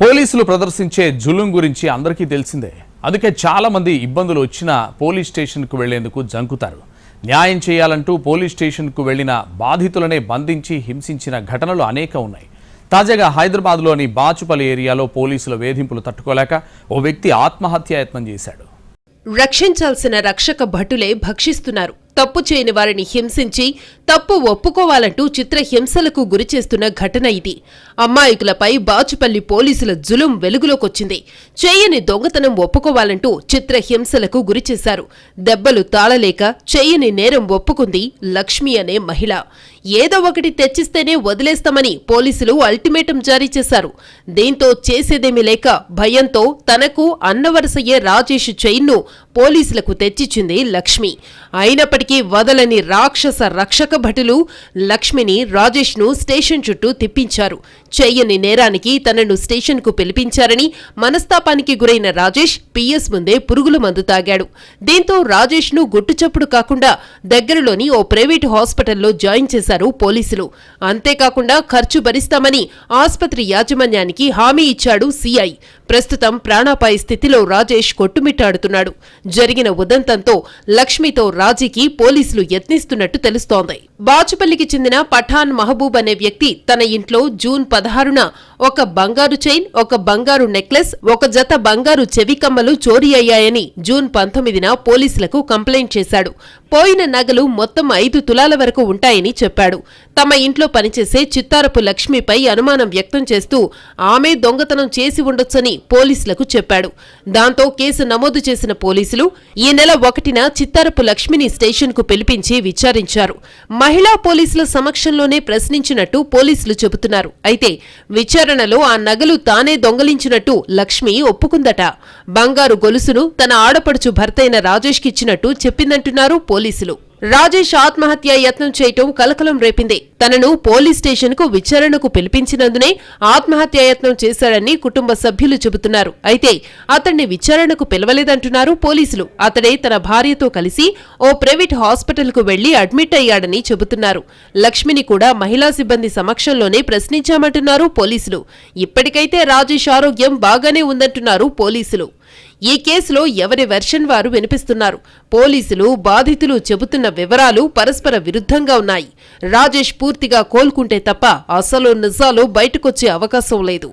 పోలీసులు ప్రదర్శించే జులుం గురించి అందరికీ తెలిసిందే. అందుకే చాలా మంది ఇబ్బందులు వచ్చినా పోలీస్ స్టేషన్కు వెళ్లేందుకు జంకుతారు. న్యాయం చేయాలంటూ పోలీస్ స్టేషన్కు వెళ్లిన బాధితులనే బంధించి హింసించిన ఘటనలు అనేక ఉన్నాయి. తాజాగా హైదరాబాద్లోని బాచుపల్లి ఏరియాలో పోలీసుల వేధింపులు తట్టుకోలేక ఓ వ్యక్తి ఆత్మహత్యాయత్నం చేశాడు. రక్షించాల్సిన రక్షక భటులే భక్షిస్తున్నారు. తప్పు చేయని వారిని హింసించి తప్పు ఒప్పుకోవాలంటూ చిత్రహింసలకు గురిచేస్తున్న ఘటన ఇది. అమ్మాయికులపై బాచుపల్లి పోలీసుల జులుం వెలుగులోకొచ్చింది. చేయని దొంగతనం ఒప్పుకోవాలంటూ చిత్రహింసలకు గురిచేశారు. దెబ్బలు తాళలేక చేయని నేరం ఒప్పుకుంది లక్ష్మి అనే మహిళ. ఏదో ఒకటి తెచ్చిస్తేనే వదిలేస్తామని పోలీసులు అల్టిమేటం జారీ చేశారు. దీంతో చేసేదేమీ లేక భయంతో తనకు అన్నవరసయ్యే రాజేష్ చైన్ను పోలీసులకు తెచ్చిచ్చింది లక్ష్మి. అయినప్పటికీ వదలని రాక్షస రక్షక భటులు లక్ష్మిని, రాజేష్ను స్టేషన్ చుట్టూ తిప్పించారు. చెయ్యని నేరానికి తనను స్టేషన్కు పిలిపించారని మనస్తాపానికి గురైన రాజేష్ పిఎస్ ముందే పురుగుల మందు తాగాడు. దీంతో రాజేష్ను గుట్టుచప్పుడు కాకుండా దగ్గరలోని ఓ ప్రైవేటు హాస్పిటల్లో జాయిన్ చేశారు పోలీసులు. అంతేకాకుండా ఖర్చు భరిస్తామని ఆస్పత్రి యాజమాన్యానికి హామీ ఇచ్చాడు సీఐ. ప్రస్తుతం ప్రాణాపాయ స్థితిలో రాజేష్ కొట్టుమిట్టాడుతున్నాడు. జరిగిన ఉదంతంతో లక్ష్మితో రాజీకి పోలీసులు యత్నిస్తున్నట్టు తెలుస్తోంది. బాచుపల్లికి చెందిన పఠాన్ మహబూబ్ అనే వ్యక్తి తన ఇంట్లో జూన్ 16న ఒక బంగారు చైన్, ఒక బంగారు నెక్లెస్, ఒక జత బంగారు చెవికమ్మలు చోరీ అయ్యాయని జూన్ 19న పోలీసులకు కంప్లైంట్ చేశాడు. పోయిన నగలు మొత్తం 5 తులాల వరకు ఉంటాయని చెప్పాడు. తమ ఇంట్లో పనిచేసే చిత్తారపు లక్ష్మిపై అనుమానం వ్యక్తం చేస్తూ ఆమె దొంగతనం చేసి ఉండొచ్చని పోలీసులకు చెప్పాడు. దాంతో కేసు నమోదు చేసిన పోలీసులు ఈ నెల 1న చిత్తారపు లక్ష్మిని స్టేషన్కు పిలిపించి విచారించారు. మహిళా పోలీసుల సమక్షంలోనే ప్రశ్నించినట్టు పోలీసులు చెబుతున్నారు. అయితే విచారణలో ఆ నగలు తానే దొంగలించినట్టు లక్ష్మి ఒప్పుకుందట. బంగారు గొలుసును తన ఆడపడుచు భర్తైన రాజేష్కిచ్చినట్టు చెప్పిందంటున్నారు పోలీసులు. రాజేష్ ఆత్మహత్య యత్నం చేయటం కలకలం రేపింది. తనను పోలీస్ స్టేషన్కు విచారణకు పిలిపించినందునే ఆత్మహత్యాయత్నం చేశాడని కుటుంబ సభ్యులు చెబుతున్నారు. అయితే అతన్ని విచారణకు పిలవలేదంటున్నారు పోలీసులు. అతడే తన భార్యతో కలిసి ఓ ప్రైవేట్ హాస్పిటల్కు వెళ్లి అడ్మిట్ అయ్యాడని చెబుతున్నారు. లక్ష్మిని కూడా మహిళా సిబ్బంది సమక్షంలోనే ప్రశ్నించామంటున్నారు పోలీసులు. ఇప్పటికైతే రాజేష్ ఆరోగ్యం బాగానే ఉందంటున్నారు పోలీసులు. ఈ కేసులో ఎవరి వెర్షన్ వారు వినిపిస్తున్నారు. పోలీసులు, బాధితులు చెబుతున్న వివరాలు పరస్పర విరుద్ధంగా ఉన్నాయి. రాజేష్ పూర్తిగా కోలుకుంటే తప్ప అసలు నిజాలు బయటకొచ్చే అవకాశం లేదు.